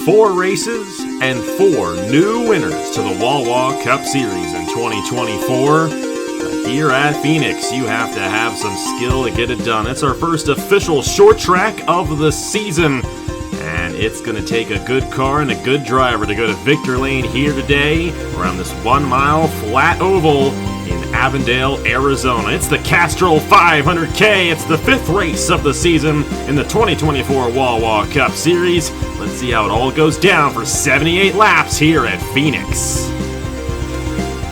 4 races and 4 new winners to the Wawa Cup Series in 2024. Here at Phoenix, you have to have some skill to get it done. It's our first official short track of the season, and it's going to take a good car and a good driver to go to victory lane here today around this 1-mile flat oval in Avondale, Arizona. It's the Castrol 500k. It's the 5th race of the season in the 2024 Wawa Cup Series. Let's see how it all goes down for 78 laps here at Phoenix.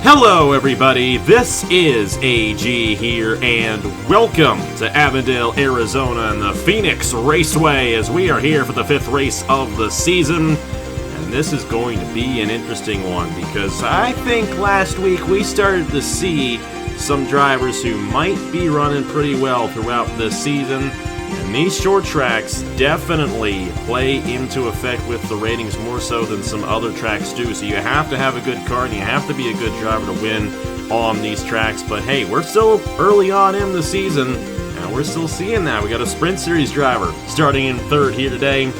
Hello everybody, this is AG here, and welcome to Avondale, Arizona and the Phoenix Raceway as we are here for the 5th race of the season. And this is going to be an interesting one because I think last week we started to see some drivers who might be running pretty well throughout this season. And these short tracks definitely play into effect with the ratings more so than some other tracks do. So you have to have a good car and you have to be a good driver to win on these tracks. But hey, we're still early on in the season and we're still seeing that. We got a Sprint Series driver starting in 3rd here today.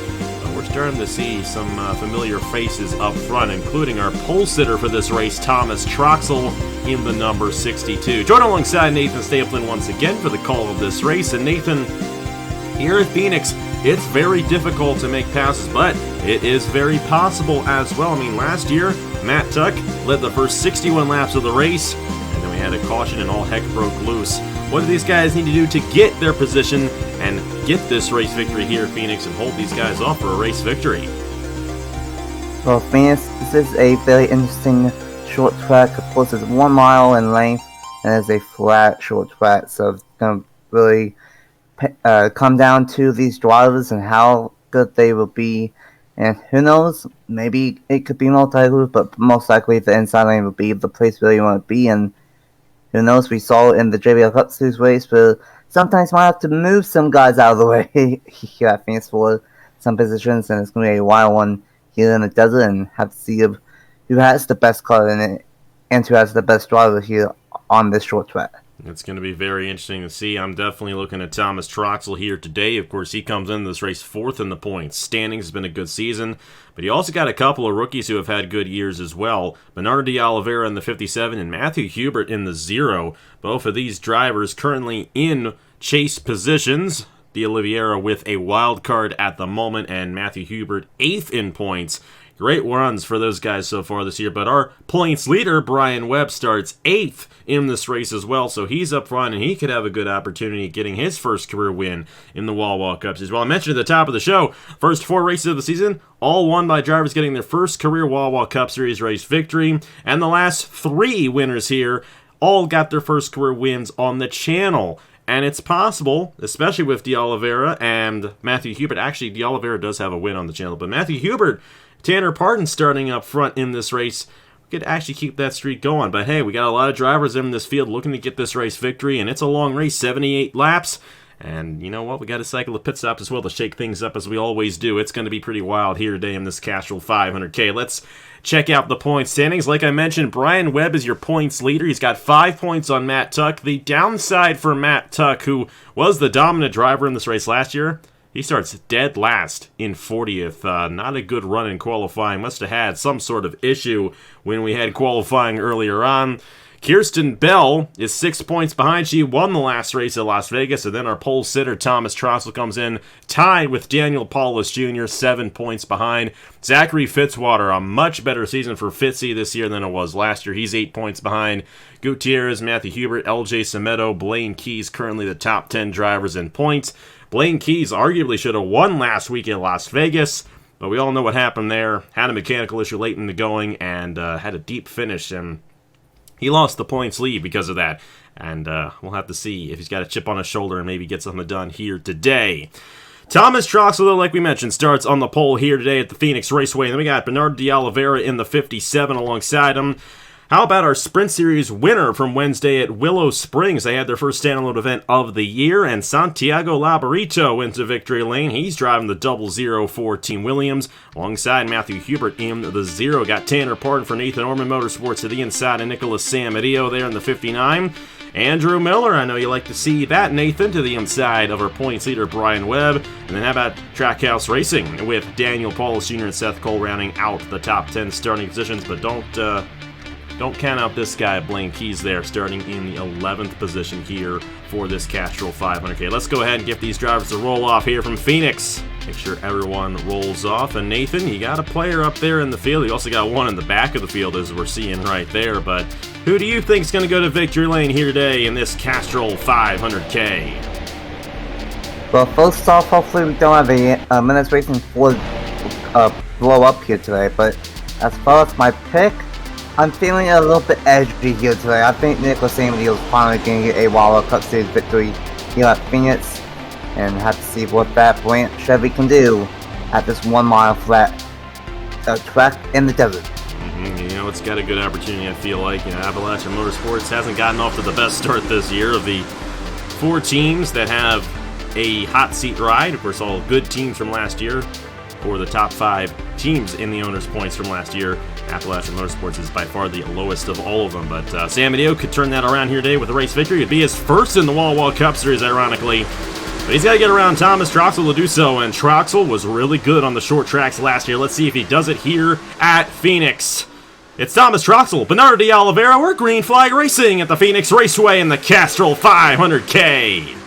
We're starting to see some familiar faces up front, including our pole sitter for this race, Thomas Troxel, in the number 62. Joined alongside Nathan Stapleton once again for the call of this race. And Nathan, here at Phoenix, it's very difficult to make passes, but it is very possible as well. I mean, last year, Matt Tuck led the first 61 laps of the race, and then we had a caution and all heck broke loose. What do these guys need to do to get their position and get this race victory here at Phoenix and hold these guys off for a race victory? Well, Phoenix, this is a very interesting short track. Of course, it's 1 mile in length, and it's a flat short track, so it's going to really come down to these drivers and how good they will be. And who knows, maybe it could be multi-group, but most likely the inside lane will be the place where you want to be. And who knows, we saw in the JBL Cup Series race where sometimes might have to move some guys out of the way here at Phoenix for some positions, and it's going to be a wild one here in the desert, and have to see who has the best car in it and who has the best driver here on this short track. It's going to be very interesting to see. I'm definitely looking at Thomas Troxel here today. Of course, he comes into this race 4th in the points. Standings has been a good season, but he also got a couple of rookies who have had good years as well. Bernardo de Oliveira in the 57 and Matthew Hubert in the 0. Both of these drivers currently in chase positions. De Oliveira with a wild card at the moment, and Matthew Hubert 8th in points. Great runs for those guys so far this year, but our points leader, Brian Webb, starts 8th in this race as well, so he's up front, and he could have a good opportunity getting his first career win in the Wawa Cup Series. Well, I mentioned at the top of the show, first 4 races of the season, all won by drivers getting their first career Wawa Cup Series race victory, and the last 3 winners here all got their first career wins on the channel. And it's possible, especially with De Oliveira and Matthew Hubert. Actually, De Oliveira does have a win on the channel, but Matthew Hubert, Tanner Pardon starting up front in this race, we could actually keep that streak going. But hey, we got a lot of drivers in this field looking to get this race victory, and it's a long race, 78 laps. And you know what? We got a cycle of pit stops as well to shake things up as we always do. It's going to be pretty wild here today in this Castrol 500k. Let's check out the point standings. Like I mentioned, Brian Webb is your points leader. He's got 5 points on Matt Tuck. The downside for Matt Tuck, who was the dominant driver in this race last year, he starts dead last in 40th. Not a good run in qualifying. Must have had some sort of issue when we had qualifying earlier on. Kirsten Bell is 6 points behind. She won the last race at Las Vegas. And then our pole sitter, Thomas Troxel, comes in tied with Daniel Paulus Jr., 7 points behind. Zachary Fitzwater, a much better season for Fitzy this year than it was last year. He's 8 points behind. Gutierrez, Matthew Hubert, LJ Semedo, Blaine Keys, currently the top 10 drivers in points. Blaine Keys arguably should have won last week at Las Vegas, but we all know what happened there. Had a mechanical issue late in the going and had a deep finish, and he lost the points lead because of that. And we'll have to see if he's got a chip on his shoulder and maybe get something done here today. Thomas Troxel, though, like we mentioned, starts on the pole here today at the Phoenix Raceway. And then we got Bernardo de Oliveira in the 57 alongside him. How about our Sprint Series winner from Wednesday at Willow Springs? They had their first standalone event of the year, and Santiago Labarito went to victory lane. He's driving the 00 for Team Williams alongside Matthew Hubert in the 0. Got Tanner Pardon for Nathan Orman Motorsports to the inside, and Nicholas Samadio there in the 59. Andrew Miller, I know you like to see that, Nathan, to the inside of our points leader, Brian Webb. And then how about Trackhouse Racing with Daniel Paulus Jr. and Seth Cole rounding out the top 10 starting positions, but don't count out this guy, Blaine Keys there, starting in the 11th position here for this Castrol 500k. Let's go ahead and get these drivers to roll off here from Phoenix. Make sure everyone rolls off. And Nathan, you got a player up there in the field. You also got one in the back of the field, as we're seeing right there. But who do you think is going to go to victory lane here today in this Castrol 500k? Well, first off, hopefully we don't have a minutes racing Ford blow up here today. But as far as my pick, I'm feeling a little bit edgy here today. I think Nicholas Amity is finally going to get a Wawa Cup Series victory here at Phoenix, and have to see what that Branch Chevy can do at this 1 mile flat track in the desert. You know, it's got a good opportunity, I feel like. You know, Appalachian Motorsports hasn't gotten off to the best start this year. Of the 4 teams that have a hot seat ride, of course, all good teams from last year, or the top 5 teams in the owners' points from last year, Appalachian Motorsports is by far the lowest of all of them. But Sam Adio could turn that around here today with a race victory. It'd be his first in the Wawa Cup Series, ironically. But he's got to get around Thomas Troxel to do so, and Troxel was really good on the short tracks last year. Let's see if he does it here at Phoenix. It's Thomas Troxel, Bernardo de Oliveira. We're Green Flag Racing at the Phoenix Raceway in the Castrol 500k.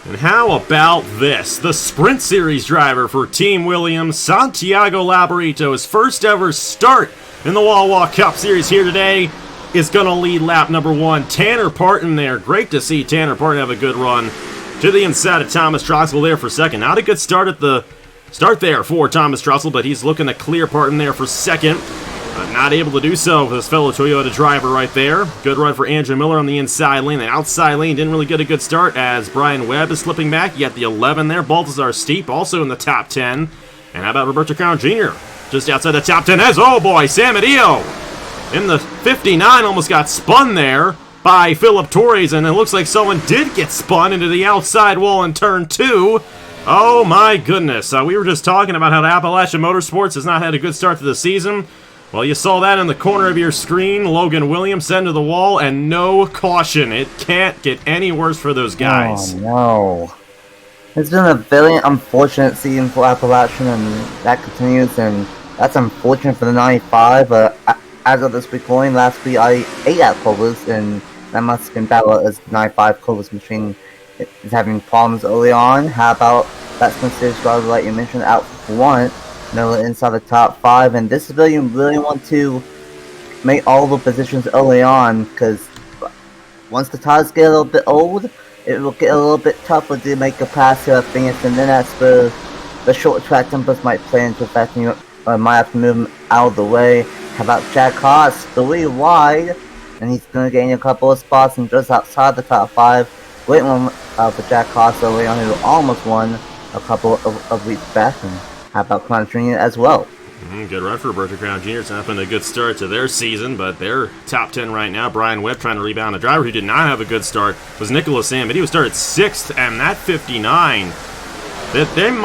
And how about this? The Sprint Series driver for Team Williams, Santiago Labarito, his first ever start in the Wawa Cup Series here today, is going to lead lap number 1. Tanner Parton there. Great to see Tanner Parton have a good run to the inside of Thomas Troxel there for second. Not a good start at the start there for Thomas Troxel, but he's looking to clear Parton there for second. Not able to do so with his fellow Toyota driver right there. Good run for Andrew Miller on the inside lane. The outside lane didn't really get a good start as Brian Webb is slipping back. You got the 11 there. Baltazar Steep also in the top 10. And how about Roberto Crown Jr.? Just outside the top 10 as, oh boy, Sam Adio in the 59 almost got spun there by Philip Torres, and it looks like someone did get spun into the outside wall in turn 2. Oh my goodness. We were just talking about how the Appalachian Motorsports has not had a good start to the season. Well, you saw that in the corner of your screen. Logan Williams sent to the wall, and no caution. It can't get any worse for those guys. Oh, no. It's been a very unfortunate season for Appalachian, and that continues, and that's unfortunate for the 95. But as of this recording, last week I ate at Clovis, and that must have been bad as the 95 Clovis machine is having problems early on. How about that Sprint Series driver, like you mentioned, out for one? Miller inside the top 5, and this civilian really want to make all the positions early on, because once the tires get a little bit old, it will get a little bit tougher to make a pass to a finish, and then that's where the short track tempers might play into effect, and you might have to move him out of the way. How about Jack Haas, 3 wide, and he's going to gain a couple of spots and just outside the top 5. Great one for Jack Haas early on, who almost won a couple of weeks back. And how about Crown Jr. as well? Good run for Roberto Crown Jr. It's not been a good start to their season, but they're top 10 right now. Brian Webb trying to rebound. A driver who did not have a good start was Nicholas Sam, but he was started 6th, and that 59,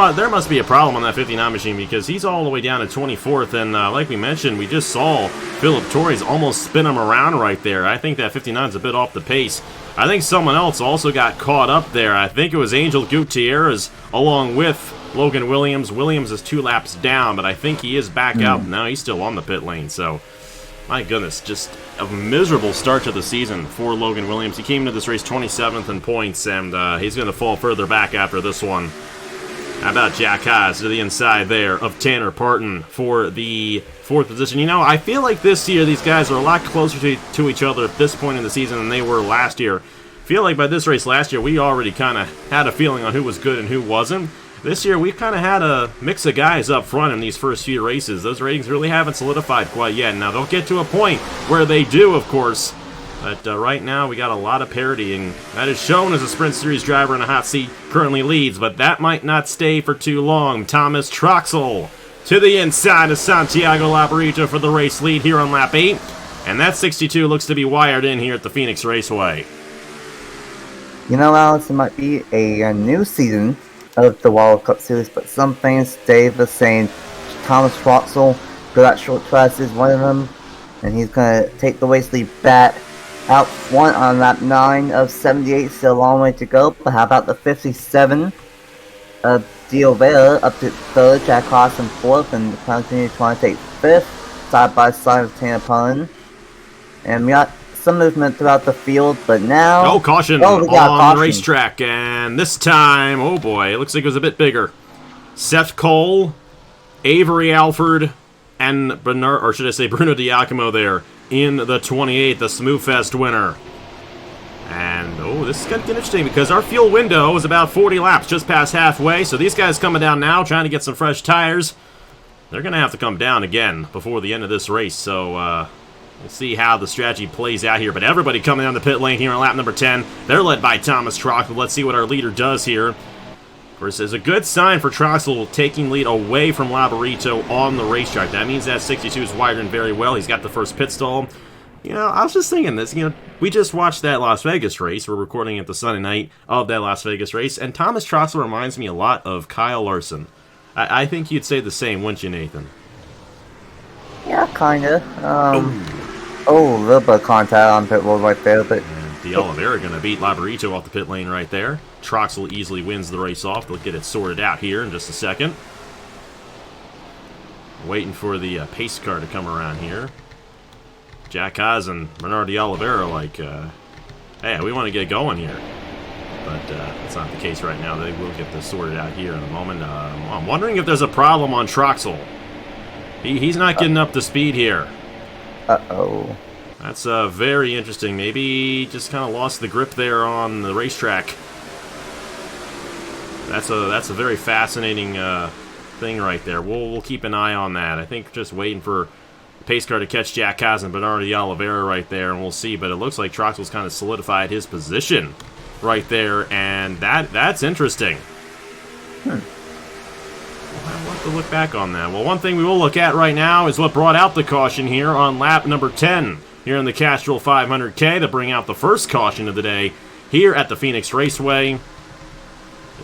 there must be a problem on that 59 machine, because he's all the way down to 24th, and like we mentioned, we just saw Philip Torres almost spin him around right there. I think that 59 is a bit off the pace. I think someone else also got caught up there. I think it was Angel Gutierrez along with Logan Williams. Williams is 2 laps down, but I think he is back out. No, he's still on the pit lane, so my goodness, just a miserable start to the season for Logan Williams. He came into this race 27th in points, and he's going to fall further back after this one. How about Jack Haas to the inside there of Tanner Parton for the 4th position? You know, I feel like this year these guys are a lot closer to each other at this point in the season than they were last year. I feel like by this race last year, we already kind of had a feeling on who was good and who wasn't. This year, we've kind of had a mix of guys up front in these first few races. Those ratings really haven't solidified quite yet. Now, they'll get to a point where they do, of course. But right now, we got a lot of parity, and that is shown as a Sprint Series driver in a hot seat currently leads, but that might not stay for too long. Thomas Troxel to the inside of Santiago Labarito for the race lead here on lap 8, and that 62 looks to be wired in here at the Phoenix Raceway. You know, Alex, it might be a new season of the Wawa Cup Series, but some things stay the same. Thomas Troxel, good at short tracks, is one of them, and he's going to take the race lead back. Out front on lap 9 of 78, still a long way to go, but how about the 57 of Diovera up to 3rd, Jack Carson 4th, and continue trying to take 5th, side by side with Tanner Pun. And we got some movement throughout the field, but now... Oh, caution on the racetrack, and this time, oh boy, it looks like it was a bit bigger. Seth Cole, Avery Alford, and Bernard, or should I say Bruno Diacomo there, in the 28th, the Smoothfest winner. And, oh, this is going to get interesting because our fuel window is about 40 laps, just past halfway. So these guys coming down now, trying to get some fresh tires. They're going to have to come down again before the end of this race. So we'll see how the strategy plays out here. But everybody coming down the pit lane here on lap number 10. They're led by Thomas Troxel. Let's see what our leader does here. Of course, it's a good sign for Troxel taking lead away from Labarito on the racetrack. That means that 62 is wired in very well. He's got the first pit stall. You know, I was just thinking this. You know, we just watched that Las Vegas race. We're recording it the Sunday night of that Las Vegas race. And Thomas Troxel reminds me a lot of Kyle Larson. I think you'd say the same, wouldn't you, Nathan? Yeah, kind of. A little bit of contact on pit road right there, but... The Oliveira going to beat Labarito off the pit lane right there. Troxel easily wins the race off. They'll get it sorted out here in just a second. Waiting for the pace car to come around here. Jack Haas and Bernard de Oliveira like, hey, we want to get going here. But that's not the case right now. They will get this sorted out here in a moment. I'm wondering if there's a problem on Troxel. He's not getting up to speed here. Uh-oh. That's very interesting. Maybe just kind of lost the grip there on the racetrack. That's a very fascinating thing right there. We'll keep an eye on that. I think just waiting for the pace car to catch Jack Haas and Bernard de Oliveira right there, and we'll see. But it looks like Troxel's kind of solidified his position right there, and that's interesting. We'll have to look back on that. Well, one thing we will look at right now is what brought out the caution here on lap number 10 here in the Castrol 500k to bring out the first caution of the day here at the Phoenix Raceway.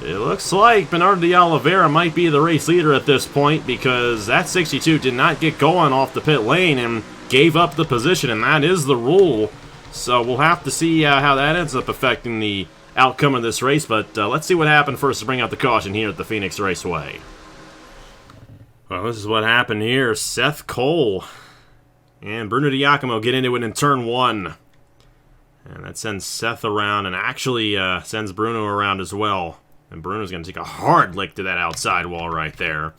It looks like Bernard de Oliveira might be the race leader at this point because that 62 did not get going off the pit lane and gave up the position, and that is the rule. So we'll have to see how that ends up affecting the outcome of this race, but let's see what happened first to bring out the caution here at the Phoenix Raceway. Well, this is what happened here. Seth Cole and Bruno Diacomo get into it in turn 1. And that sends Seth around and actually sends Bruno around as well. And Bruno's going to take a hard lick to that outside wall right there.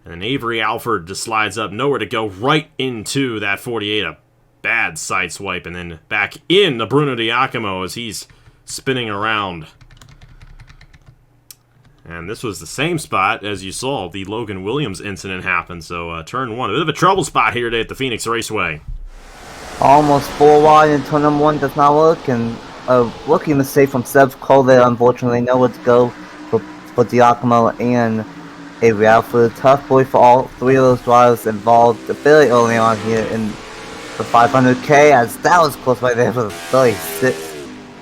And then Avery Alford just slides up, nowhere to go, right into that 48. A bad side swipe, and then back in to Bruno Diacomo as he's spinning around. And this was the same spot, as you saw, the Logan Williams incident happened. So turn 1, a bit of a trouble spot here today at the Phoenix Raceway. Almost 4 wide in turn number 1 does not work, and a rookie mistake from Seth Cole there, unfortunately. Nowhere to go for Diacomo and Avery Alford. Tough boy for all 3 of those drivers involved very early on here in the 500k, as that was close right there for the 36.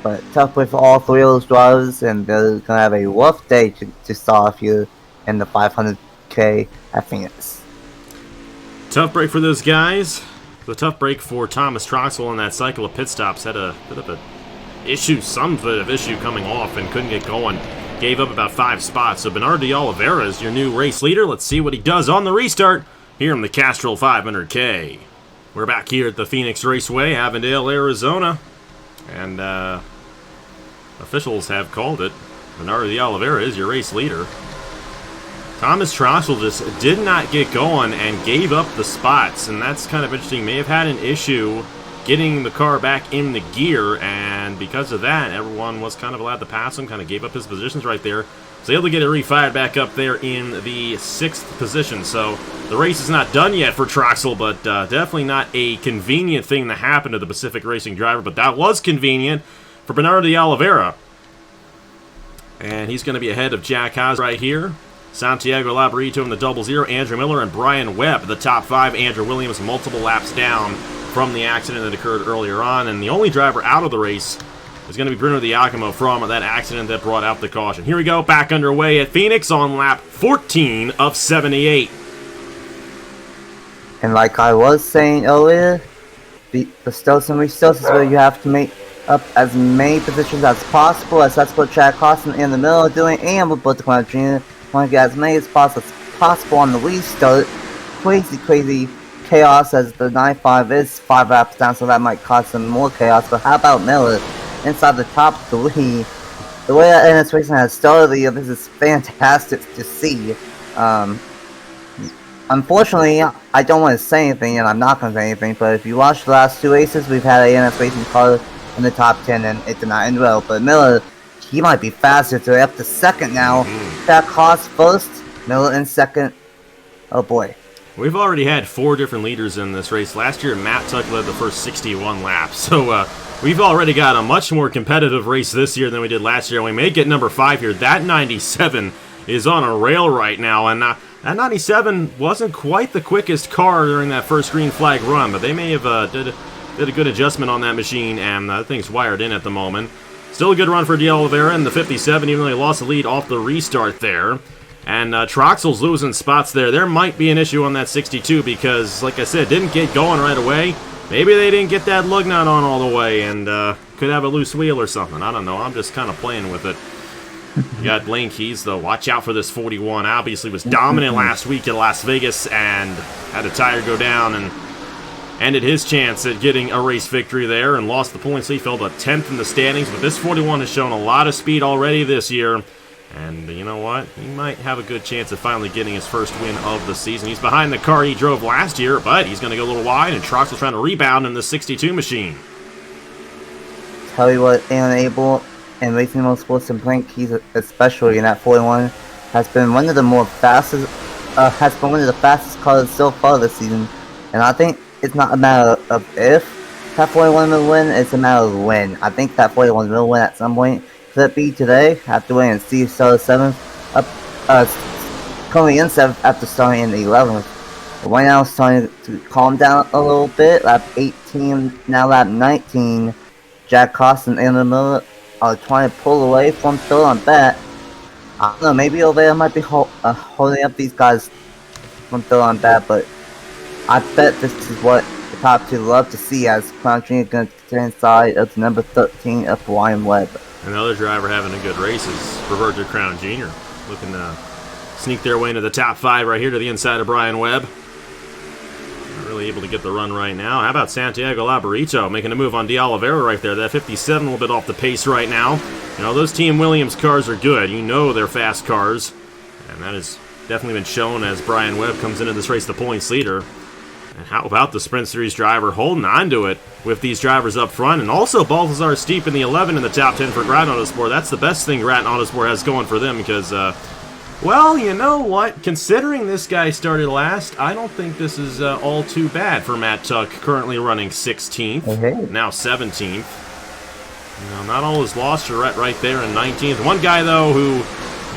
But tough boy for all 3 of those drivers, and they're going to have a rough day to start off here in the 500k at Phoenix. Tough break for those guys. The tough break for Thomas Troxel on that cycle of pit stops. Had a bit of a issue, some bit of issue coming off and couldn't get going. Gave up about 5 spots. So Bernard de Oliveira is your new race leader. Let's see what he does on the restart here in the Castrol 500k. We're back here at the Phoenix Raceway, Avondale, Arizona. And officials have called it. Bernard de Oliveira is your race leader. Thomas Troxel just did not get going and gave up the spots. And that's kind of interesting. May have had an issue getting the car back in the gear, and because of that, everyone was kind of allowed to pass him, kind of gave up his positions right there. So able to get it refired back up there in the 6th position. So the race is not done yet for Troxel, but definitely not a convenient thing to happen to the Pacific Racing driver, but that was convenient for Bernardo de Oliveira. And he's going to be ahead of Jack Haas right here. Santiago Labarito in the 00, Andrew Miller and Brian Webb, the top 5. Andrew Williams multiple laps down from the accident that occurred earlier on, and the only driver out of the race is going to be Bruno Diacomo from that accident that brought out the caution. Here we go, back underway at Phoenix on lap 14 of 78. And like I was saying earlier, the Stilson restills is where you have to make up as many positions as possible, as that's what Chad Carson in the middle are doing, and with Butler Connor Jr. want to get as many as possible on the restart. Crazy chaos, as the 9.5 is 5 laps down, so that might cause some more chaos. But how about Miller inside the top 3? The way that NS Racing has started the year, this is fantastic to see. Unfortunately, I don't want to say anything, and I'm not going to say anything, but if you watch the last 2 races, we've had a NS Racing car in the top 10, and it did not end well. But Miller, he might be faster, so up to 2nd now. That cost 1st, Miller in 2nd. Oh boy. We've already had 4 different leaders in this race. Last year, Matt Tuck led the first 61 laps. So we've already got a much more competitive race this year than we did last year. We may get number 5 here. That 97 is on a rail right now. And that 97 wasn't quite the quickest car during that first green flag run. But they may have did a good adjustment on that machine. And that thing's wired in at the moment. Still a good run for De Oliveira in the 57, even though he lost the lead off the restart there. And Troxel's losing spots there. There might be an issue on that 62 because, like I said, didn't get going right away. Maybe they didn't get that lug nut on all the way and could have a loose wheel or something. I don't know. I'm just kind of playing with it. You got Lane Keys, though. Watch out for this 41. Obviously was dominant last week at Las Vegas and had a tire go down and ended his chance at getting a race victory there and lost the points. He fell to 10th in the standings, but this 41 has shown a lot of speed already this year. And you know what? He might have a good chance of finally getting his first win of the season. He's behind the car he drove last year, but he's going to go a little wide, and Troxel trying to rebound in the 62 machine. Tell you what, Aaron Abel and Racing Motorsports and Blink Keys, especially in that 41, has been one of the fastest cars so far this season. And I think it's not a matter of if that 41 will win, it's a matter of when. I think that 41 will win at some point. Could it be today, after winning Steve started 7th, coming in 7th after starting in the 11th. But right now it's starting to calm down a little bit. Lap 18, now lap 19. Jack Carson and the Miller are trying to pull away from Phil on that. I don't know, maybe Oliveira might be holding up these guys from Phil on that, but I bet this is what the top 2 love to see, as Crown Jr. is going to get inside of the number 13 of Brian Webb. Another driver having a good race is Roberto Crown Jr. Looking to sneak their way into the top 5 right here to the inside of Brian Webb. Not really able to get the run right now. How about Santiago Labarito making a move on De Oliveira right there? That 57 a little bit off the pace right now. You know, those Team Williams cars are good. You know they're fast cars. And that has definitely been shown as Brian Webb comes into this race the points leader. And how about the Sprint Series driver holding on to it with these drivers up front? And also Balthazar Steep in the 11 in the top 10 for Grattan Autosport. That's the best thing Grattan Autosport has going for them because, well, you know what? Considering this guy started last, I don't think this is all too bad for Matt Tuck, currently running 16th, now 17th. You know, not all is lost. You're right there in 19th. One guy, though, who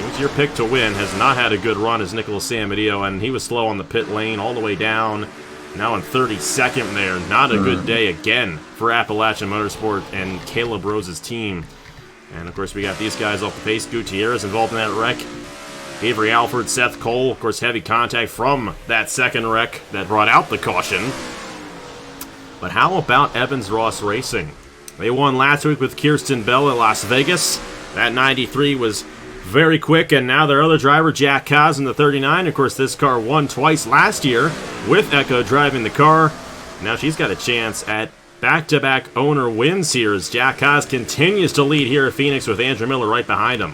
was your pick to win, has not had a good run, is Nicholas Samadio, and he was slow on the pit lane all the way down. Now in 32nd there. Not a good day again for Appalachian Motorsport and Caleb Rose's team. And, of course, we got these guys off the pace. Gutierrez involved in that wreck. Avery Alford, Seth Cole. Of course, heavy contact from that second wreck that brought out the caution. But how about Evans Ross Racing? They won last week with Kirsten Bell at Las Vegas. That 93 was very quick, and now their other driver, Jack Kaz, in the 39. Of course, this car won twice last year with Echo driving the car. Now she's got a chance at back-to-back owner wins here as Jack Kaz continues to lead here at Phoenix with Andrew Miller right behind him.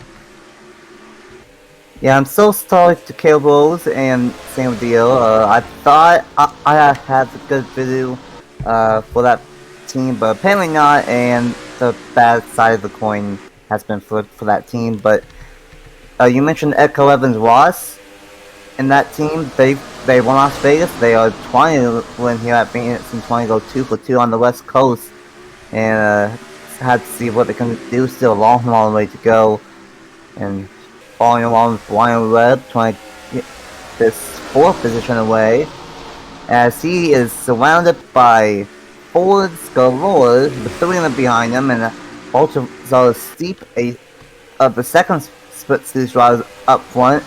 Yeah, I'm so sorry to Caleb Rose and Sam Dio. I thought I had a good video for that team, but apparently not, and the bad side of the coin has been flipped for that team. But you mentioned Echo Evans Ross. In that team, they won Las Vegas. They are trying to win here at Phoenix and trying to go 2 for 2 on the West Coast, and had to see what they can do. Still a long way to go, and following along with Brian Webb trying to get this 4th position away, as he is surrounded by Fords galore, with 3 of them behind him, and also saw a steep of the second Sprint Series drivers up front.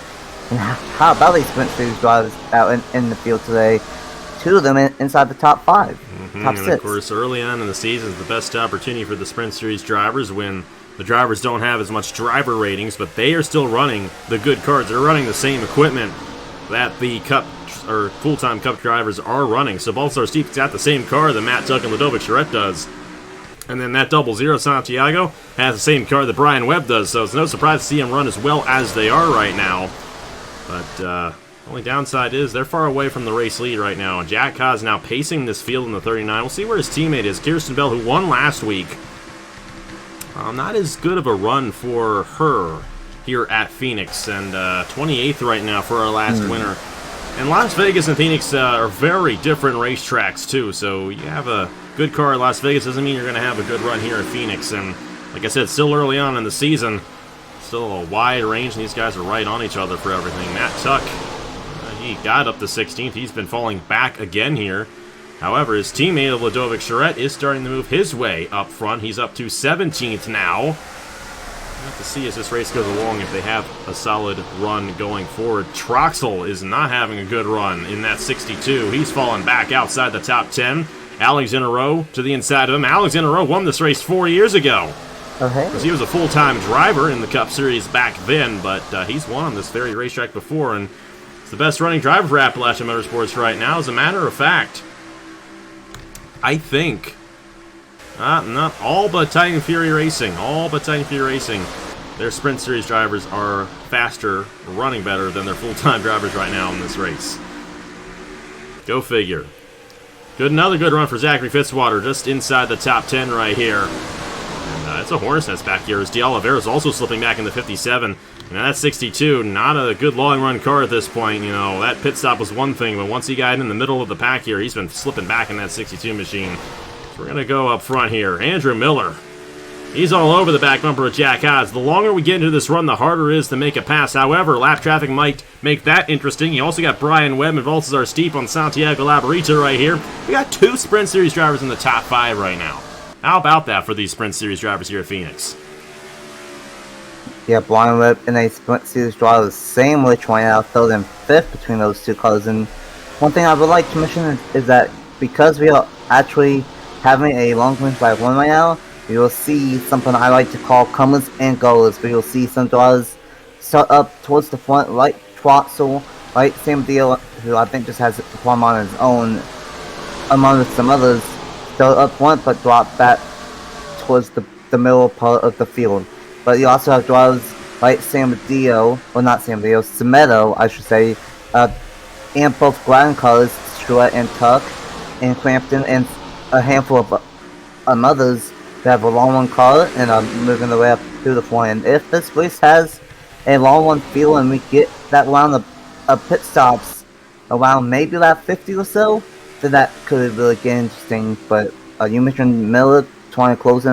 And how about these Sprint Series drivers out in the field today? 2 of them inside the top 5, top 6. And of course, early on in the season is the best opportunity for the Sprint Series drivers when the drivers don't have as much driver ratings, but they are still running the good cars. They're running the same equipment that the Cup or full-time Cup drivers are running. So Balsar Steep's got the same car that Matt Tuck and Ludovic Charette does. And then that 00 Santiago has the same car that Brian Webb does, so it's no surprise to see him run as well as they are right now. But only downside is they're far away from the race lead right now. Jack Haas now pacing this field in the 39. We'll see where his teammate is. Kirsten Bell, who won last week. Not as good of a run for her here at Phoenix. And 28th right now for our last winner. And Las Vegas and Phoenix are very different racetracks, too. So you have a good car at Las Vegas doesn't mean you're going to have a good run here at Phoenix. And like I said, still early on in the season. Still a wide range, and these guys are right on each other for everything. Matt Tuck, he got up to 16th. He's been falling back again here. However, his teammate of Ludovic Charette is starting to move his way up front. He's up to 17th now. We'll have to see as this race goes along if they have a solid run going forward. Troxel is not having a good run in that 62. He's fallen back outside the top 10. Alex Rowe to the inside of him. Alex Rowe won this race 4 years ago. Because he was a full-time driver in the Cup Series back then, but he's won on this very racetrack before, and it's the best running driver for Appalachian Motorsports right now. As a matter of fact, I think, not all but Titan Fury Racing, their Sprint Series drivers are faster, running better than their full-time drivers right now in this race. Go figure. Another good run for Zachary Fitzwater, just inside the top 10 right here. It's a hornet's nest back here as De Oliveira's also slipping back in the 57. And that 62, not a good long-run car at this point. You know, that pit stop was one thing, but once he got in the middle of the pack here, he's been slipping back in that 62 machine. So we're going to go up front here. Andrew Miller. He's all over the back bumper of Jack Haas. The longer we get into this run, the harder it is to make a pass. However, lap traffic might make that interesting. You also got Brian Webb and Balthazar Steep on Santiago Labarita right here. We got 2 Sprint Series drivers in the top 5 right now. How about that for these Sprint Series drivers here at Phoenix? Yeah, Brian Webb and a Sprint Series driver the same way, trying out 3rd and 5th between those 2 cars. And one thing I would like to mention is that because we are actually having a long range by 1 right now, we will see something I like to call comers and goers. We will see some drivers start up towards the front, like Troxel, like Sam Deal, who I think just has a problem on his own, among some others. Start up front, but drop back towards the middle part of the field. But you also have drivers like Samedo, well not Samedo, Semedo, I should say, and both ground cars, Stewart and Tuck, and Crampton, and a handful of others that have a long one car and are moving their way up through the front. And if this race has a long one field and we get that round of pit stops around maybe lap 50 or so, then that could really get interesting. But you mentioned Miller trying to close in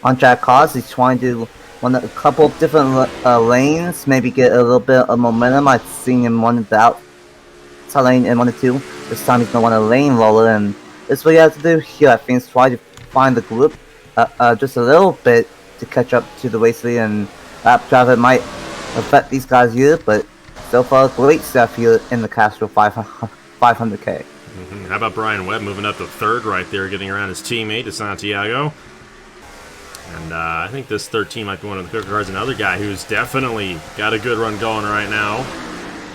on Jack Haas. He's trying to run a couple of different lanes, maybe get a little bit of momentum. I've seen him run the outside lane in 1 and 2. This time he's going to run a lane roller, and this is what he has to do here. I think try to find the group just a little bit to catch up to the race lead, and lap traffic might affect these guys here, but so far great stuff here in the Castrol 500k. How about Brian Webb moving up to 3rd right there, getting around his teammate to Santiago. And I think this 13 might be one of the quicker cars. Another guy who's definitely got a good run going right now,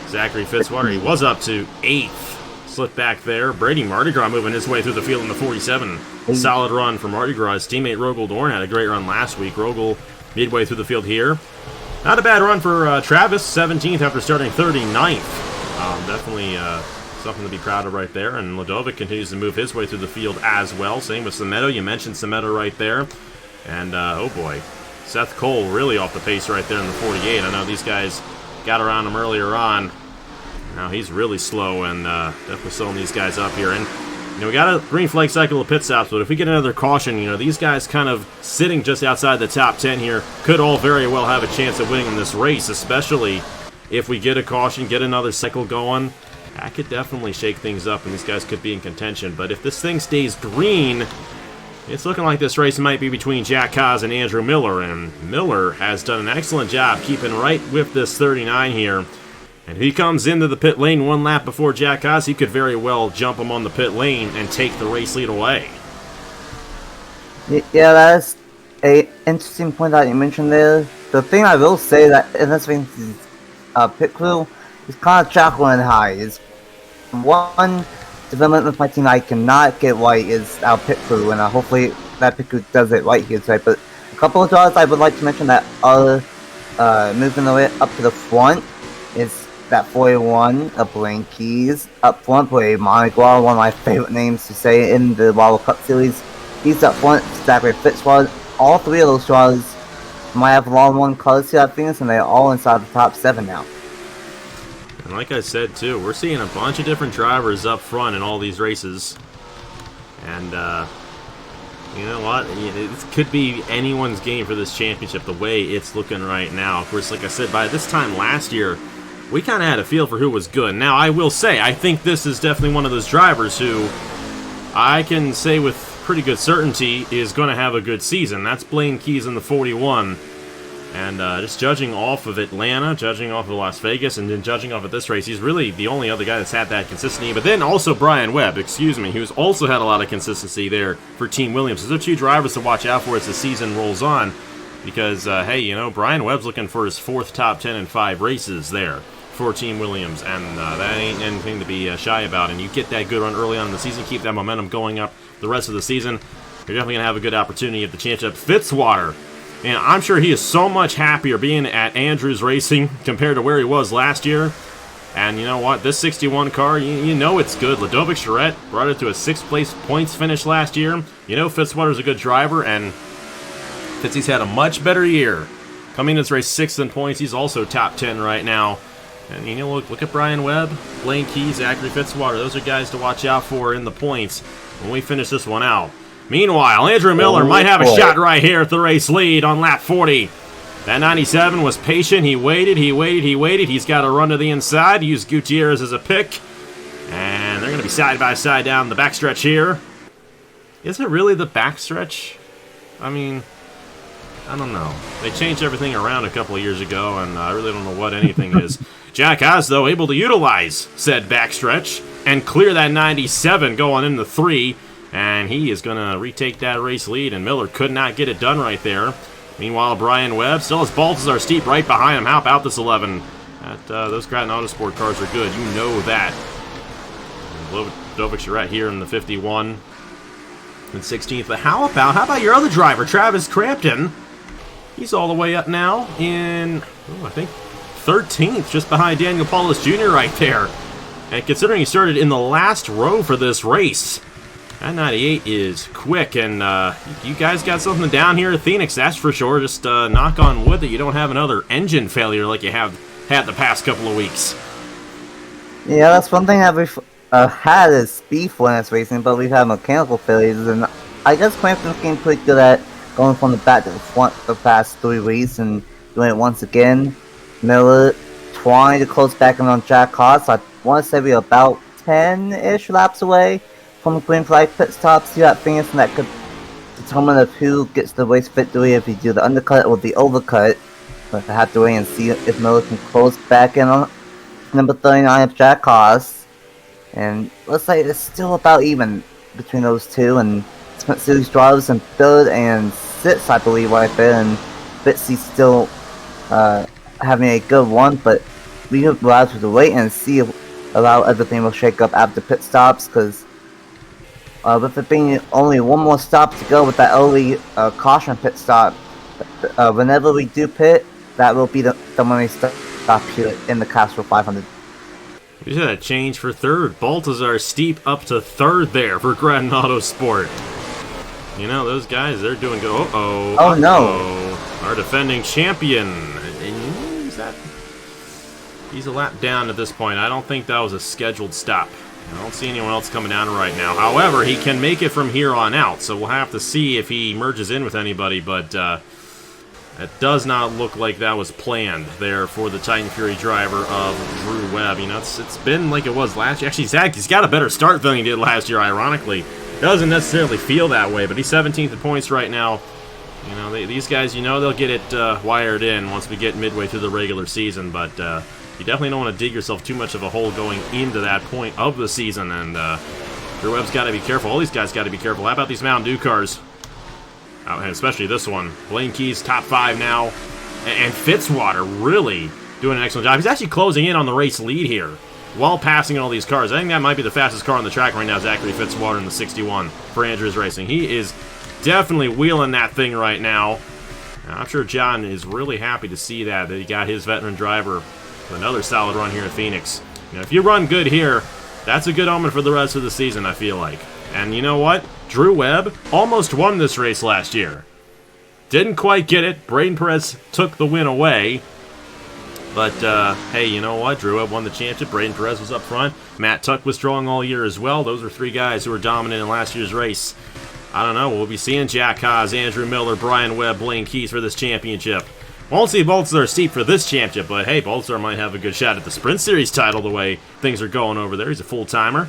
Zachary Fitzwater. He was up to 8th. Slipped back there. Brady Mardi Gras moving his way through the field in the 47. Solid run for Mardi Gras. His teammate Rogel Dorn had a great run last week. Rogel midway through the field here. Not a bad run for Travis, 17th after starting 39th. Definitely something to be proud of right there. And Ladovic continues to move his way through the field as well. Same with Semedo. You mentioned Semedo right there. And, oh boy, Seth Cole really off the pace right there in the 48. I know these guys got around him earlier on. Now he's really slow, and definitely slowing these guys up here. And we got a green flag cycle of pit stops, but if we get another caution, these guys kind of sitting just outside the top 10 here could all very well have a chance of winning this race, especially if we get a caution, get another cycle going. That could definitely shake things up, and these guys could be in contention. But if this thing stays green, it's looking like this race might be between Jack Haas and Andrew Miller, and Miller has done an excellent job keeping right with this 39 here. And if he comes into the pit lane one lap before Jack Haas, he could very well jump him on the pit lane and take the race lead away. Yeah, that's a interesting point that you mentioned there. The thing I will say that in this race's pit crew is kind of Jekyll and Hyde. Is one development with my team I cannot get right is our pit crew, and hopefully that pit crew does it right here today. But a couple of drivers I would like to mention that are moving the way up to the front is that 41 of Blaine Keys up front with Monaguar, one of my favorite names to say in the Wawa Cup Series. He's up front, Zachary Fitzwater. All three of those drivers might have long one colors here at Phoenix, and they're all inside the top 7 now. And like I said too, we're seeing a bunch of different drivers up front in all these races. And you know what? It could be anyone's game for this championship the way it's looking right now. Of course, like I said, by this time last year, we kind of had a feel for who was good. Now, I will say, I think this is definitely one of those drivers who I can say with pretty good certainty is going to have a good season. That's Blaine Keys in the 41. And just judging off of Atlanta, judging off of Las Vegas, and then judging off of this race, he's really the only other guy that's had that consistency. But then also Brian Webb, who's also had a lot of consistency there for Team Williams. Those are two drivers to watch out for as the season rolls on. Because, hey, Brian Webb's looking for his 4th top 10 in 5 races there for Team Williams, and that ain't anything to be shy about. And you get that good run early on in the season, keep that momentum going up the rest of the season, you're definitely going to have a good opportunity at the championship. Fitzwater, and I'm sure he is so much happier being at Andrews Racing compared to where he was last year. And you know what? This 61 car, you know it's good. Ladovic Charette brought it to a 6th place points finish last year. Fitzwater's a good driver, and Fitzy's had a much better year. Coming in this race 6th in points, he's also top 10 right now. And look at Brian Webb, Blaine Keys, Zachary Fitzwater. Those are guys to watch out for in the points when we finish this one out. Meanwhile, Andrew Miller might have a shot right here at the race lead on lap 40. That 97 was patient. He waited. He's got to run to the inside. Use Gutierrez as a pick. And they're going to be side by side down the backstretch here. Is it really the backstretch? I mean, I don't know. They changed everything around a couple of years ago, and I really don't know what anything is. Jack Haas, though, able to utilize said backstretch and clear that 97 going into 3, and he is going to retake that race lead, and Miller could not get it done right there. Meanwhile, Brian Webb, still his Baltazar steep right behind him. How about this 11? Those Grattan Autosport cars are good. You know that. Ladovic Charette here in the 51 and 16th. But how about your other driver, Travis Crampton? He's all the way up now in, I think, 13th, just behind Daniel Paulus Jr. right there. And considering he started in the last row for this race, that 98 is quick. And you guys got something down here at Phoenix, that's for sure. Just knock on wood that you don't have another engine failure like you have had the past couple of weeks. Yeah, that's one thing that we've had is speed for this racing, but we've had mechanical failures. And I guess Crampton's getting pretty good at going from the back to the front the past 3 weeks and doing it once again. Miller trying to close back in on Jack Haas. I want to say we're about 10-ish laps away from the green flag pit stops here at Phoenix, and that could determine if who gets the race victory, if you do the undercut or the overcut. But I have to wait and see if Miller can close back in on number 39 of Jack Haas. And let's say it's still about even between those two, and Sprint Series drivers in 3rd and 6th, I believe, right there, and Fitzy's still having a good one, but we will have to wait and see how everything will shake up after pit stops, because with it being only one more stop to go with that early caution pit stop, whenever we do pit, that will be the money stop here in the Castrol 500. We just had a change for third. Baltazar Steep up to third there for Grattan Autosport. You know, those guys, they're doing good. Uh-oh. Oh, no. Our defending champion. He's a lap down at this point. I don't think that was a scheduled stop. I don't see anyone else coming down right now. However, he can make it from here on out, so we'll have to see if he merges in with anybody, but it does not look like that was planned there for the Titan Fury driver of Drew Webb. You know, it's been like it was last year. Actually, he's got a better start than he did last year, ironically. Doesn't necessarily feel that way, but he's 17th in points right now. You know, these guys, you know, they'll get it wired in once we get midway through the regular season, but you definitely don't want to dig yourself too much of a hole going into that point of the season, and Drew Webb's got to be careful. All these guys got to be careful. How about these Mountain Dew cars? And especially this one. Blaine Key's top 5 now, and Fitzwater really doing an excellent job. He's actually closing in on the race lead here while passing all these cars. I think that might be the fastest car on the track right now, Zachary Fitzwater in the 61 for Andrews Racing. He is definitely wheeling that thing right now. I'm sure John is really happy to see that he got his veteran driver with another solid run here at Phoenix. You know, if you run good here, that's a good omen for the rest of the season, I feel like. And you know what? Drew Webb almost won this race last year. Didn't quite get it. Braden Perez took the win away. But, hey, you know what? Drew Webb won the championship. Braden Perez was up front. Matt Tuck was strong all year as well. Those are 3 guys who were dominant in last year's race. I don't know. We'll be seeing Jack Haas, Andrew Miller, Brian Webb, Blaine Keys for this championship. Won't see Baltazar Steep for this championship, but hey, Baltazar might have a good shot at the Sprint Series title the way things are going over there. He's a full-timer.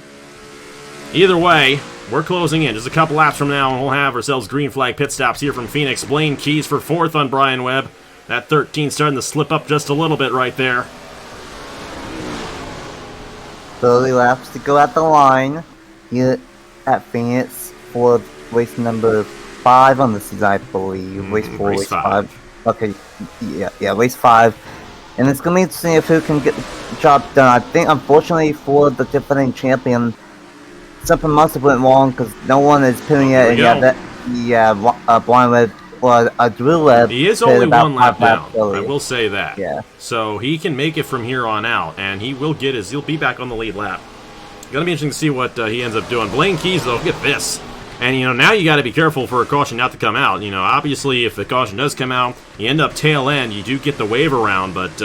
Either way, we're closing in. Just a couple laps from now, and we'll have ourselves green flag pit stops here from Phoenix. Blaine Keys for 4th on Brian Webb. That 13 starting to slip up just a little bit right there. 30 laps to go at the line here at Phoenix for race number 5 on the season, I believe. Race 4, race 5. Okay, yeah, race 5. And it's going to be interesting if who can get the job done. I think, unfortunately, for the defending champion, something must have went wrong because no one is pinning it. And Brian Webb or Drew Webb. He is only 1 lap down. I will say that. Yeah. So he can make it from here on out, and he'll be back on the lead lap. Gonna be interesting to see what he ends up doing. Blaine Keys, though, look at this. And, you know, now you got to be careful for a caution not to come out. You know, obviously, if the caution does come out, you end up tail end. You do get the wave around, but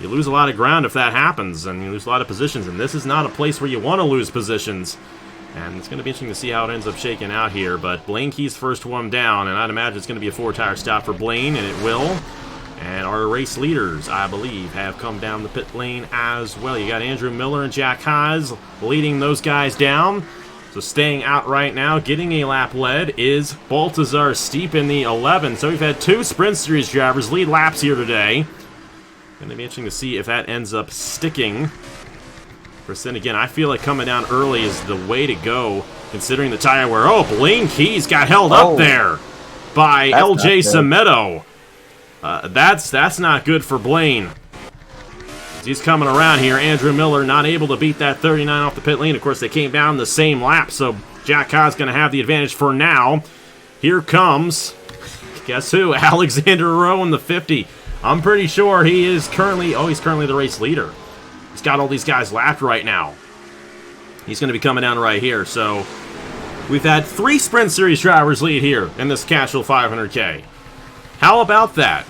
you lose a lot of ground if that happens, and you lose a lot of positions. And this is not a place where you want to lose positions. And it's going to be interesting to see how it ends up shaking out here. But Blaine Key's first one down, and I'd imagine it's going to be a 4-tire stop for Blaine, and it will. And our race leaders, I believe, have come down the pit lane as well. You got Andrew Miller and Jack Haas leading those guys down. So staying out right now, getting a lap led, is Baltazar Steep in the 11. So we've had 2 Sprint Series drivers lead laps here today. Going to be interesting to see if that ends up sticking. Then again, I feel like coming down early is the way to go, considering the tire wear. Oh, Blaine Keys got held up there by LJ Semedo. That's not good for Blaine. He's coming around here. Andrew Miller not able to beat that 39 off the pit lane. Of course, they came down the same lap, so Jack Haas going to have the advantage for now. Here comes, guess who? Alexander Rowe in the 50. I'm pretty sure he is currently, he's currently the race leader. He's got all these guys lapped right now. He's going to be coming down right here, so we've had 3 Sprint Series drivers lead here in this Castrol 500k. How about that?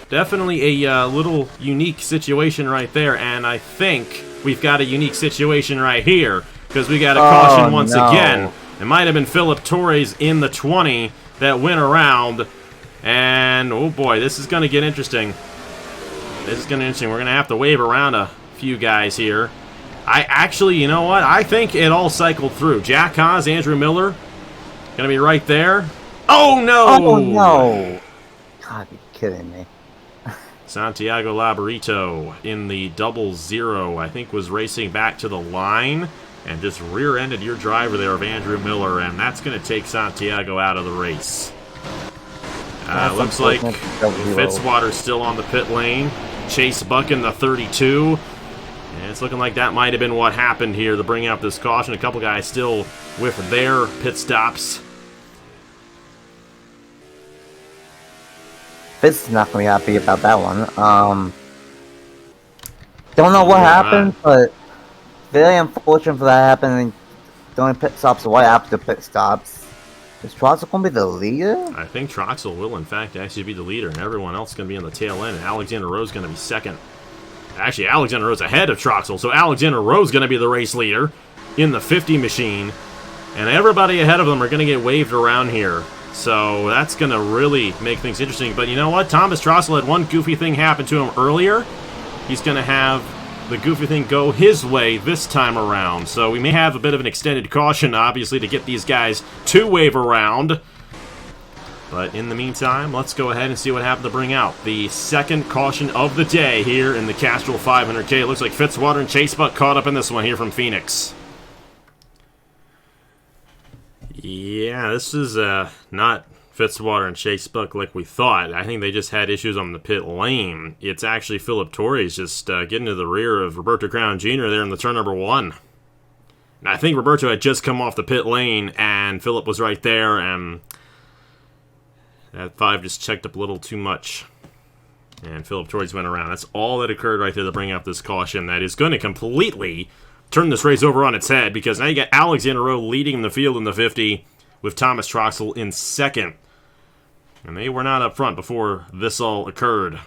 Definitely a little unique situation right there, and I think we've got a unique situation right here because we got a caution once again. It might have been Philip Torres in the 20 that went around, and oh boy, this is going to get interesting. This is going to be interesting. We're going to have to wave around a few guys here. You know what? I think it all cycled through. Jack Haas, Andrew Miller, going to be right there. Oh no! Oh no! God, you're kidding me. Santiago Labarito in the 00, I think, was racing back to the line and just rear-ended your driver there of Andrew Miller, and that's going to take Santiago out of the race. Looks like Fitzwater's still on the pit lane. Chase Buck in the 32. And it's looking like that might have been what happened here to bring out this caution. A couple guys still with their pit stops. Fitz is not going to be happy about that one. Don't know what happened, but very unfortunate for that happening. Doing pit stops right after pit stops. Is Troxel going to be the leader? I think Troxel will, in fact, actually be the leader, and everyone else is going to be on the tail end, and Alexander Rowe is going to be second. Actually, Alexander Rowe's ahead of Troxel, so Alexander Rowe's going to be the race leader in the 50 machine, and everybody ahead of them are going to get waved around here. So that's going to really make things interesting. But you know what? Thomas Troxel had one goofy thing happen to him earlier. He's going to have the goofy thing go his way this time around. So we may have a bit of an extended caution, obviously, to get these guys to wave around. But in the meantime, let's go ahead and see what happened to bring out the second caution of the day here in the Castrol 500k. It looks like Fitzwater and Chase Buck caught up in this one here from Phoenix. Yeah, this is not Fitzwater and Chase Buck like we thought. I think they just had issues on the pit lane. It's actually Philip Torres just getting to the rear of Roberto Crown Jr. there in the turn number 1. And I think Roberto had just come off the pit lane, and Philip was right there, and that 5 just checked up a little too much. And Philip Torres went around. That's all that occurred right there to bring out this caution. That is going to completely turn this race over on its head, because now you got Alexander Rowe leading the field in the 50 with Thomas Troxel in second. And they were not up front before this all occurred.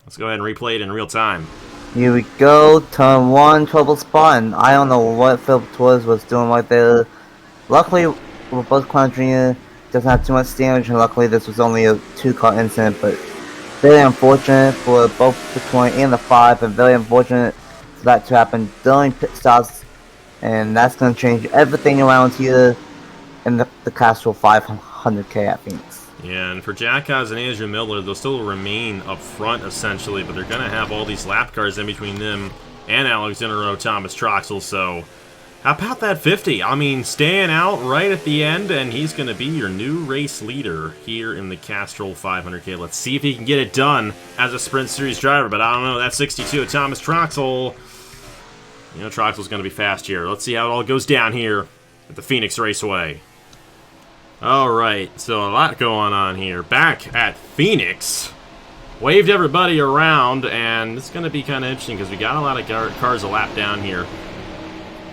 Let's go ahead and replay it in real time. Here we go, turn 1, trouble spot, and I don't know what Philip Torres was doing right there. Luckily, Roberto Crown Jr. doesn't have too much damage, and luckily this was only a 2-car incident, but very unfortunate for both the 20 and the 5, and very unfortunate for that to happen during pit stops, and that's going to change everything around here in the Castrol 500k at Phoenix. Yeah, and for Jack Haas and Andrew Miller, they'll still remain up front, essentially, but they're going to have all these lap cars in between them and Alexander Rowe, Thomas Troxel, so how about that 50? I mean, staying out right at the end, and he's going to be your new race leader here in the Castrol 500k. Let's see if he can get it done as a Sprint Series driver, but I don't know. That 62 of Thomas Troxel, you know, Troxel's going to be fast here. Let's see how it all goes down here at the Phoenix Raceway. Alright, so a lot going on here. Back at Phoenix, waved everybody around, and it's going to be kind of interesting because we got a lot of cars a lap down here.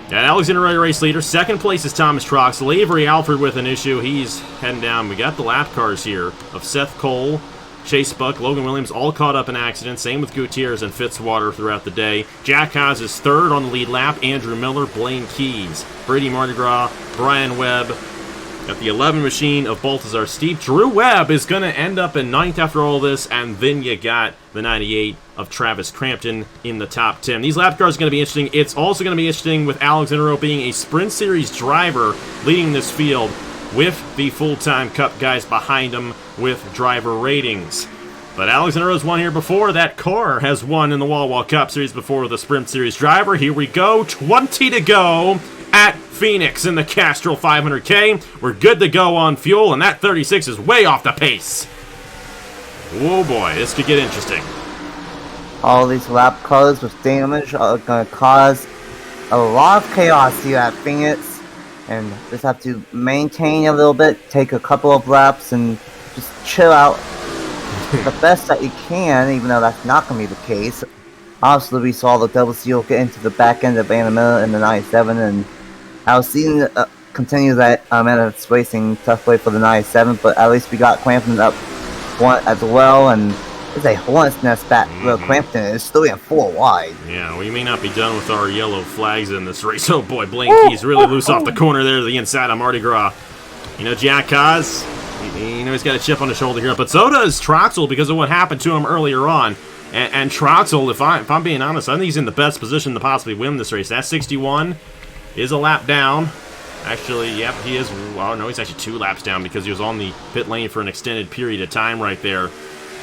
And Alexander Rowe, race leader. Second place is Thomas Troxel. Avery Alford with an issue. He's heading down. We got the lap cars here of Seth Cole, Chase Buck, Logan Williams, all caught up in accidents. Same with Gutierrez and Fitzwater throughout the day. Jack Haas is third on the lead lap. Andrew Miller, Blaine Keys, Brady Mardi Gras, Brian Webb. Got the 11 machine of Baltazar Steep. Drew Webb is going to end up in 9th after all this, and then you got the 98 of Travis Crampton in the top 10. These lap cars are going to be interesting. It's also going to be interesting with Alexander Rowe being a Sprint Series driver leading this field with the full-time Cup guys behind him with driver ratings. But Alexander Rowe's won here before. That car has won in the Wawa Cup Series before the Sprint Series driver. Here we go. 20 to go at Phoenix in the Castrol 500k. We're good to go on fuel, and that 36 is way off the pace. Oh boy, this could get interesting. All these lap cars with damage are going to cause a lot of chaos here at Phoenix, and just have to maintain a little bit, take a couple of laps, and just chill out the best that you can, even though that's not going to be the case. Obviously, we saw the double seal get into the back end of Anna Miller in the 97, and our season continues at Manifest Racing tough way for the 97, but at least we got Crampton up front as well, and there's a hornet's nest back where Crampton is 3 and 4 wide. Yeah, we may not be done with our yellow flags in this race. Oh boy, Blaine Keys really loose off the corner there to the inside of Mardi Gras. You know, Jack Haas, you know, he's got a chip on his shoulder here, but so does Troxel because of what happened to him earlier on. And Troxel, if I'm being honest, I think he's in the best position to possibly win this race. That 61 is a lap down. Actually, yep, he is. Well, no, he's actually 2 laps down because he was on the pit lane for an extended period of time right there.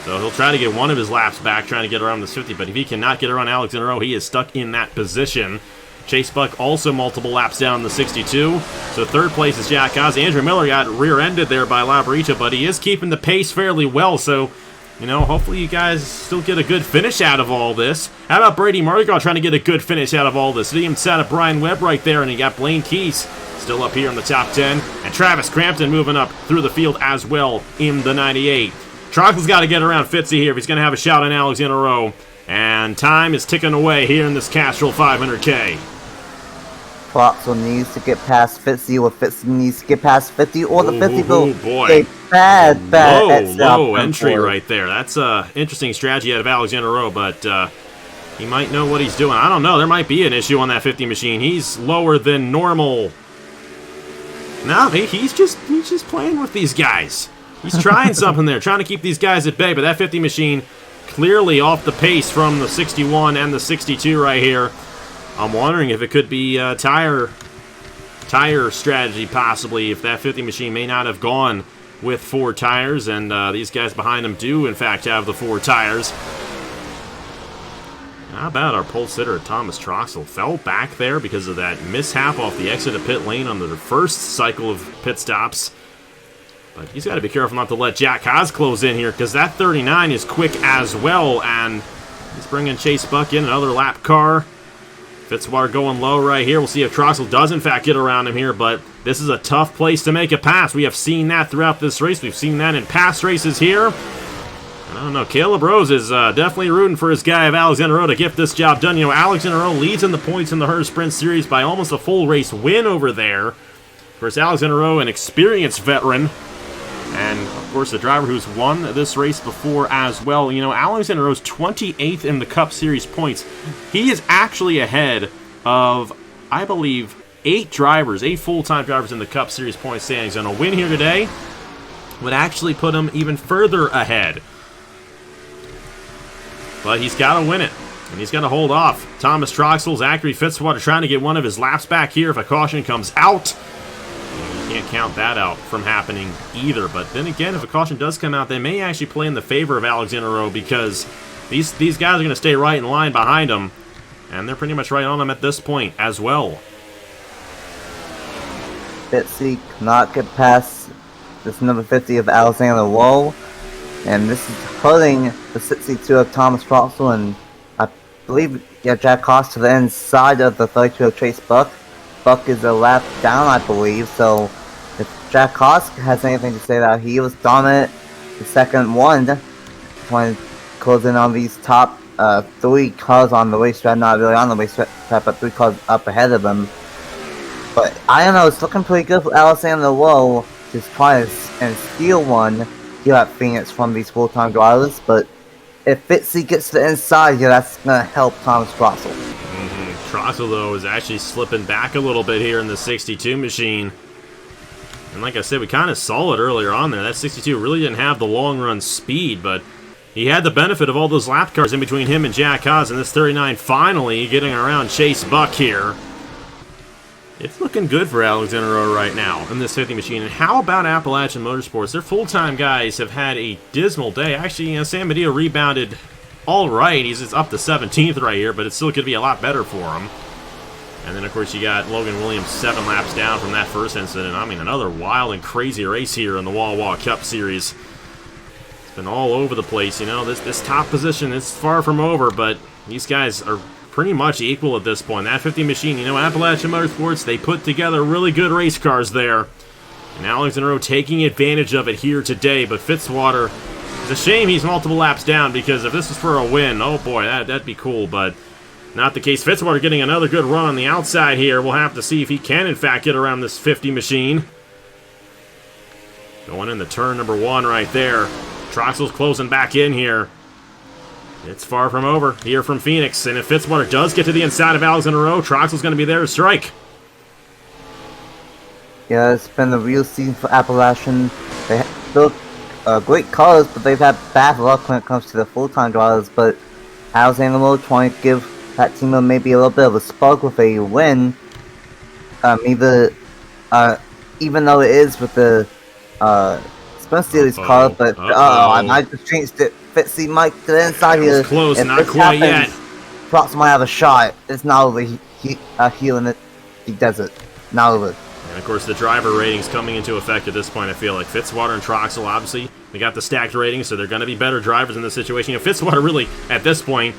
So he'll try to get one of his laps back, trying to get around this 50. But if he cannot get around Alexander Rowe, he is stuck in that position. Chase Buck also multiple laps down the 62. So third place is Jack Haas. Andrew Miller got rear-ended there by Labrita, but he is keeping the pace fairly well. So, you know, hopefully you guys still get a good finish out of all this. How about Brady Mardi Gras trying to get a good finish out of all this? He even sat at Brian Webb right there, and he got Blaine Keys still up here in the top 10. And Travis Crampton moving up through the field as well in the 98. Troxel's got to get around Fitzy here if he's going to have a shot on Alexander Rowe. And time is ticking away here in this Castrol 500k. Troxel needs to get past Fitzy, or Fitzy needs to get past 50, or the 50 will boy. be bad low entry right there. That's a interesting strategy out of Alexander Rowe, but he might know what he's doing. I don't know. There might be an issue on that 50 machine. He's lower than normal. No, he's just playing with these guys. He's trying something there, trying to keep these guys at bay, but that 50 machine clearly off the pace from the 61 and the 62 right here. I'm wondering if it could be tire strategy, possibly, if that 50 machine may not have gone with 4 tires, and these guys behind him do, in fact, have the 4 tires. How about our pole sitter, Thomas Troxel? Fell back there because of that mishap off the exit of pit lane on the first cycle of pit stops. But he's got to be careful not to let Jack Haas close in here, because that 39 is quick as well, and he's bringing Chase Buck in, another lap car. Fitzwater going low right here. We'll see if Troxel does, in fact, get around him here, but this is a tough place to make a pass. We have seen that throughout this race. We've seen that in past races here. I don't know. Caleb Rose is definitely rooting for his guy of Alexander Rowe to get this job done. You know, Alexander Rowe leads in the points in the Herd Sprint Series by almost a full race win over there. Of course, Alexander Rowe, an experienced veteran, and, of course, the driver who's won this race before as well. You know, Alexander Rowe's 28th in the Cup Series points. He is actually ahead of, I believe, 8 full-time drivers in the Cup Series point standings. And a win here today would actually put him even further ahead. But he's got to win it, and he's got to hold off Thomas Troxel. Zachary Fitzwater trying to get one of his laps back here if a caution comes out. You can't count that out from happening either. But then again, if a caution does come out, they may actually play in the favor of Alexander Rowe, because these guys are going to stay right in line behind him, and they're pretty much right on him at this point as well. Fitzy cannot get past this number 50 of Alexander Rowe, and this is hurting the 62 of Thomas Troxel, and I believe Jack Haas to the inside of the 32 of Chase Buck. Buck is a lap down, I believe, so if Jack Haas has anything to say that he was dominant the second one, trying to close in on these top 3 cars on the racetrack, not really on the racetrack, but 3 cars up ahead of him. But I don't know, it's looking pretty good for Alexander Rowe to try and steal one here at Phoenix from these full-time drivers, but if Fitzy gets to the inside here, that's going to help Thomas Troxel. Troxel, though, is actually slipping back a little bit here in the 62 machine. And like I said, we kind of saw it earlier on there. That 62 really didn't have the long-run speed, but he had the benefit of all those lap cars in between him and Jack Haas, and this 39 finally getting around Chase Buck here. It's looking good for Alexander Rowe right now in this 50 machine. And how about Appalachian Motorsports? Their full-time guys have had a dismal day. Actually, you know, San Mateo rebounded all right. He's up to 17th right here, but it still could be a lot better for him. And then, of course, you got Logan Williams 7 laps down from that first incident. I mean, another wild and crazy race here in the Wawa Cup Series. It's been all over the place, you know. This top position is far from over, but these guys are pretty much equal at this point. That 50 machine, you know, Appalachian Motorsports, they put together really good race cars there. And Alexander Rowe taking advantage of it here today, but Fitzwater, it's a shame he's multiple laps down, because if this was for a win, oh boy, that'd be cool, but not the case. Fitzwater getting another good run on the outside here. We'll have to see if he can, in fact, get around this 50 machine. Going into turn number 1 right there. Troxel's closing back in here. It's far from over here from Phoenix, and if Fitzwater does get to the inside of Alexander Rowe, Troxel's going to be there to strike. Yeah, it's been a real season for Appalachian. They built great cars, but they've had bad luck when it comes to the full-time drivers. But Alexander Rowe trying to give that team maybe a little bit of a spark with a win. Even though it is with the Sprint Series car, but I might just changed it. Fitzy might to the inside here. Close, if not quite yet. Prox might have a shot. It's not over here in the desert. Not over. And of course, the driver ratings coming into effect at this point. I feel like Fitzwater and Troxel, obviously, they got the stacked ratings, so they're going to be better drivers in this situation. You know, Fitzwater really, at this point,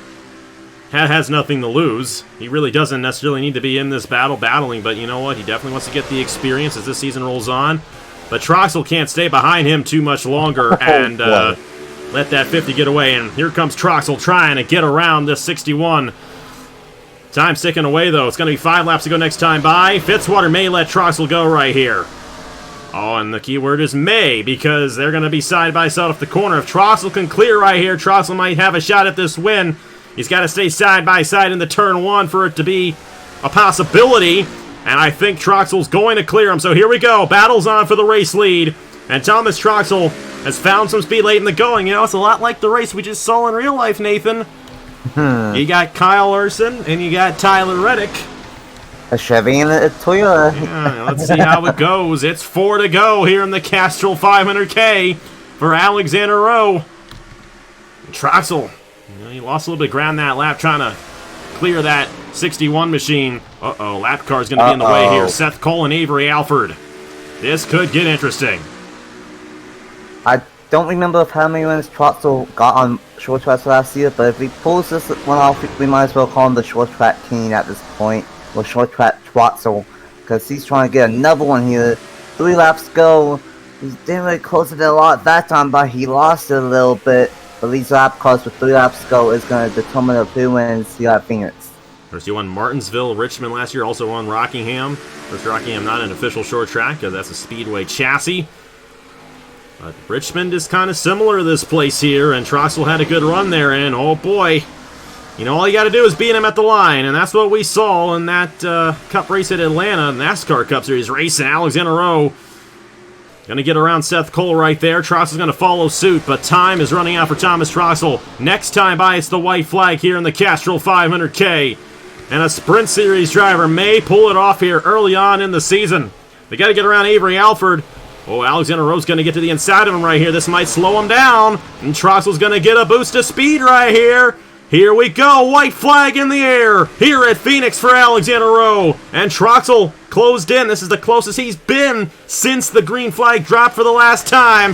has nothing to lose. He really doesn't necessarily need to be in this battling, but you know what? He definitely wants to get the experience as this season rolls on. But Troxel can't stay behind him too much longer and let that 50 get away. And here comes Troxel trying to get around this 61. Time's ticking away, though. It's going to be 5 laps to go next time by. Fitzwater may let Troxel go right here. Oh, and the key word is may, because they're going to be side by side off the corner. If Troxel can clear right here, Troxel might have a shot at this win. He's got to stay side by side in the turn 1 for it to be a possibility. And I think Troxel's going to clear him. So here we go. Battle's on for the race lead. And Thomas Troxel has found some speed late in the going. You know, it's a lot like the race we just saw in real life, Nathan. You got Kyle Larson and you got Tyler Reddick. A Chevy and a Toyota. Yeah, let's see how it goes. It's 4 to go here in the Castrol 500k for Alexander Rowe. Troxel, you know, he lost a little bit of ground that lap trying to clear that 61 machine. Uh-oh, lap car's going to be in the way here. Seth Cole and Avery Alford. This could get interesting. I don't remember how many wins Troxel got on short tracks last year, but if he pulls this one off, we might as well call him the short track king at this point. Or short track Troxel, because he's trying to get another one here. 3 laps go. He didn't really close it a lot that time, but he lost it a little bit. But these lap cars with 3 laps go is going to determine who wins here at Phoenix. First, he won Martinsville, Richmond last year, also won Rockingham. First, Rockingham not an official short track, because that's a Speedway chassis. But Richmond is kind of similar to this place here, and Troxel had a good run there, and oh boy, you know, all you got to do is beat him at the line, and that's what we saw in that Cup race at Atlanta, NASCAR Cup Series race. And Alexander Rowe going to get around Seth Cole right there. Troxel's going to follow suit, but time is running out for Thomas Troxel. Next time by, it's the white flag here in the Castrol 500k. And a Sprint Series driver may pull it off here early on in the season. They got to get around Avery Alford. Oh, Alexander Rowe's going to get to the inside of him right here. This might slow him down, and Troxel's going to get a boost of speed right here. Here we go, white flag in the air here at Phoenix for Alexander Rowe. And Troxel closed in. This is the closest he's been since the green flag dropped for the last time.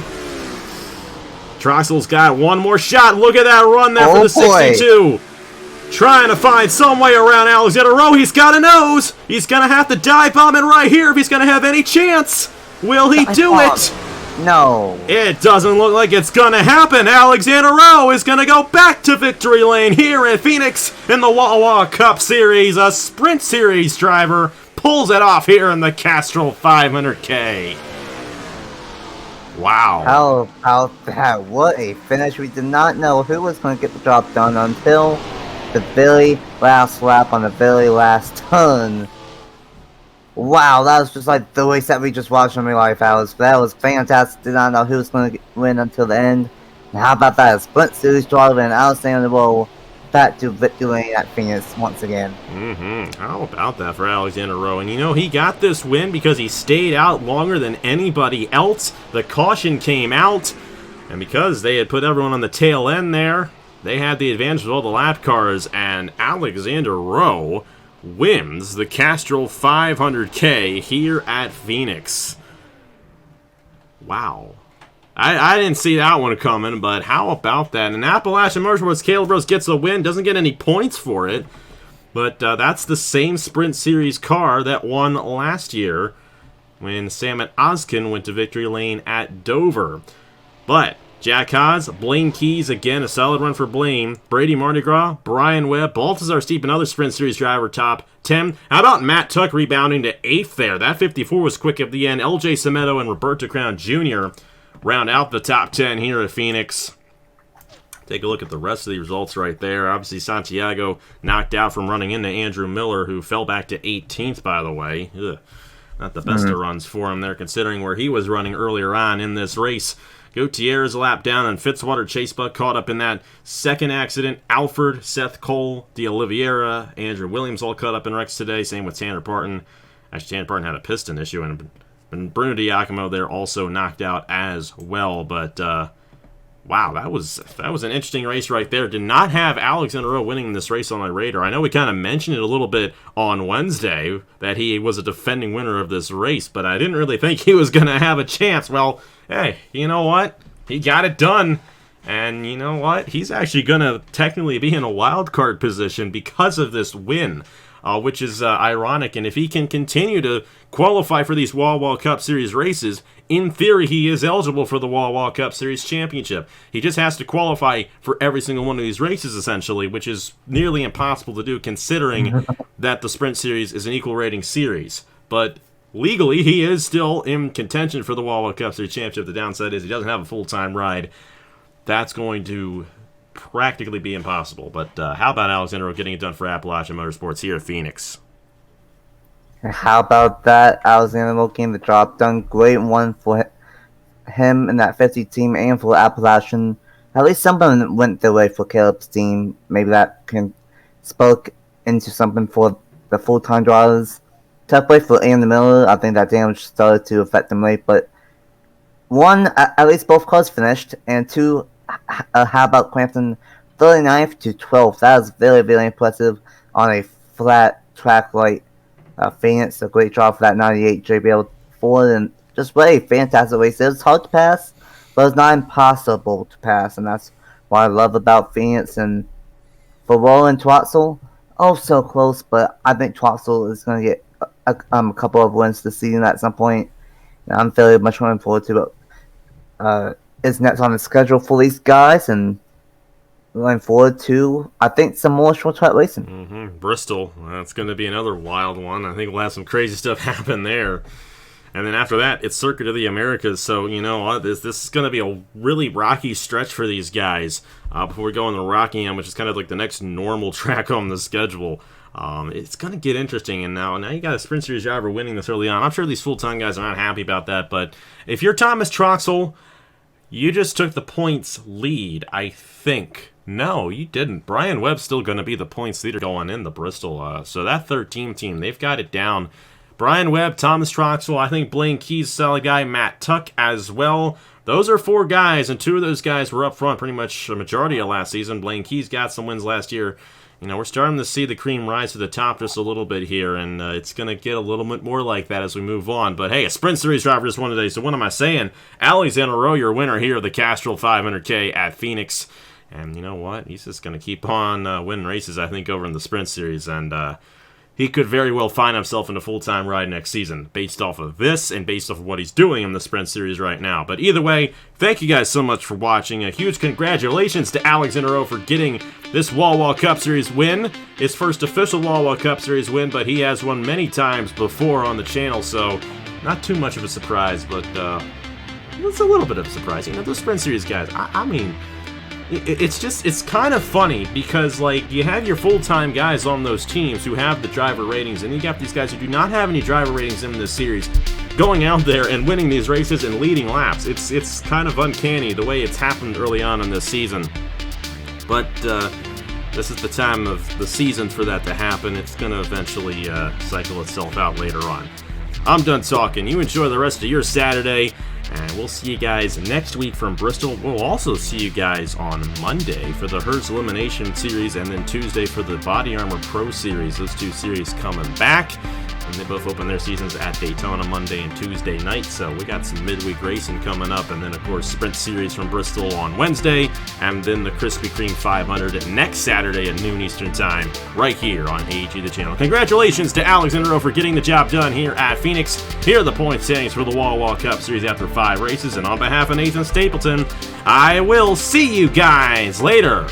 Troxel's got one more shot. Look at that run there for the 62. Trying to find some way around Alexander Rowe. He's got a nose. He's going to have to dive bomb it right here if he's going to have any chance. Will he do it? No. It doesn't look like it's going to happen. Alexander Rowe is going to go back to victory lane here in Phoenix in the Wawa Cup Series. A Sprint Series driver pulls it off here in the Castrol 500k. Wow. How about that? What a finish. We did not know who was going to get the job done until the very last lap on the very last turn. Wow, that was just like the race that we just watched in real life. That was fantastic. Did not know who was going to win until the end. And how about that? A Sprint Series driver and Alexander Rowe back to victory lane at Phoenix once again. How about that for Alexander Rowe? And you know, he got this win because he stayed out longer than anybody else. The caution came out, and because they had put everyone on the tail end there, they had the advantage of all the lap cars, and Alexander Rowe wins the Castrol 500k here at Phoenix. Wow. I didn't see that one coming, but how about that? And Appalachian Motorsports, Caleb Rose gets a win, doesn't get any points for it, but that's the same Sprint Series car that won last year when Sam and Oskin went to victory lane at Dover. But Jack Haas, Blaine Keys, again, a solid run for Blaine. Brady Mardi Gras, Brian Webb, Balthazar Steep, another Sprint Series driver, top 10. How about Matt Tuck rebounding to 8th there? That 54 was quick at the end. LJ Semedo and Roberto Crown Jr. round out the top 10 here at Phoenix. Take a look at the rest of the results right there. Obviously, Santiago knocked out from running into Andrew Miller, who fell back to 18th, by the way. Ugh, not the best of runs for him there, considering where he was running earlier on in this race. Gutierrez a lap down, and Fitzwater Chase Buck caught up in that second accident. Alford, Seth Cole, De Oliveira, Andrew Williams all caught up in wrecks today. Same with Tanner Parton. Actually, Tanner Parton had a piston issue, and Bruno Diacomo there also knocked out as well. But wow, that was an interesting race right there. Did not have Alexander Rowe winning this race on my radar. I know we kind of mentioned it a little bit on Wednesday that he was a defending winner of this race, but I didn't really think he was going to have a chance. Well, hey, you know what? He got it done. And you know what? He's actually going to technically be in a wild card position because of this win, which is ironic. And if he can continue to qualify for these Wawa Cup Series races in theory, he is eligible for the Wawa Cup Series championship. He just has to qualify for every single one of these races, essentially, which is nearly impossible to do considering that the Sprint Series is an equal rating series. But legally, he is still in contention for the Wawa Cup Series championship. The downside is he doesn't have a full-time ride. That's going to practically be impossible. But how about Alexander getting it done for Appalachian Motorsports here at Phoenix? How about that? Alexander getting the job done. Great one for him and that 50 team and for Appalachian. At least something went their way for Caleb's team. Maybe that can spoke into something for the full-time drivers. Tough way for Ian Miller. I think that damage started to affect them late. But one, at least both cars finished. And two, how about Crampton 39th to 12th? That was very, very impressive on a flat track like Phoenix. A great job for that 98 JBL Ford, and just really fantastic race. It was hard to pass, but it's not impossible to pass, and that's what I love about Phoenix. And for Roland Troxel, oh, so close, but I think Troxel is going to get a couple of wins this season at some point. And I'm very much looking forward to it. Is next on the schedule for these guys, and looking forward to, I think, some more short track racing. Bristol, that's going to be another wild one. I think we'll have some crazy stuff happen there. And then after that, it's Circuit of the Americas. So, you know, this is going to be a really rocky stretch for these guys before we go into Rockingham, which is kind of like the next normal track on the schedule. It's going to get interesting. And now you got a Sprint Series driver winning this early on. I'm sure these full-time guys are not happy about that. But if you're Thomas Troxel, you just took the points lead, I think. No, you didn't. Brian Webb's still going to be the points leader going into Bristol. So that 13 team, they've got it down. Brian Webb, Thomas Troxel, I think Blaine Key's a solid guy, Matt Tuck as well. Those are four guys, and two of those guys were up front pretty much a majority of last season. Blaine Key's got some wins last year. You know, we're starting to see the cream rise to the top just a little bit here, and it's going to get a little bit more like that as we move on. But hey, a Sprint Series driver just won today, so what am I saying? Alexander Rowe, your winner here of the Castrol 500k at Phoenix. And you know what? He's just going to keep on winning races, I think, over in the Sprint Series. And he could very well find himself in a full-time ride next season based off of this and based off of what he's doing in the Sprint Series right now. But either way, thank you guys so much for watching. A huge congratulations to Alexander Rowe for getting this Wawa Cup Series win. His first official Wawa Cup Series win, but he has won many times before on the channel, so not too much of a surprise, but it's a little bit of a surprise. You know, those Sprint Series guys, I mean, it's kind of funny because, like, you have your full-time guys on those teams who have the driver ratings, and you got these guys who do not have any driver ratings in this series going out there and winning these races and leading laps. It's kind of uncanny the way it's happened early on in this season. But this is the time of the season for that to happen. It's going to eventually cycle itself out later on. I'm done talking. You enjoy the rest of your Saturday. And we'll see you guys next week from Bristol. We'll also see you guys on Monday for the Hertz Elimination Series, and then Tuesday for the Body Armor Pro Series. Those two series coming back. And they both open their seasons at Daytona Monday and Tuesday night. So we got some midweek racing coming up. And then, of course, Sprint Series from Bristol on Wednesday. And then the Krispy Kreme 500 next Saturday at noon Eastern Time right here on AG the channel. Congratulations to Alexander Rowe for getting the job done here at Phoenix. Here are the point standings for the Wawa Cup Series after 5 races. And on behalf of Nathan Stapleton, I will see you guys later.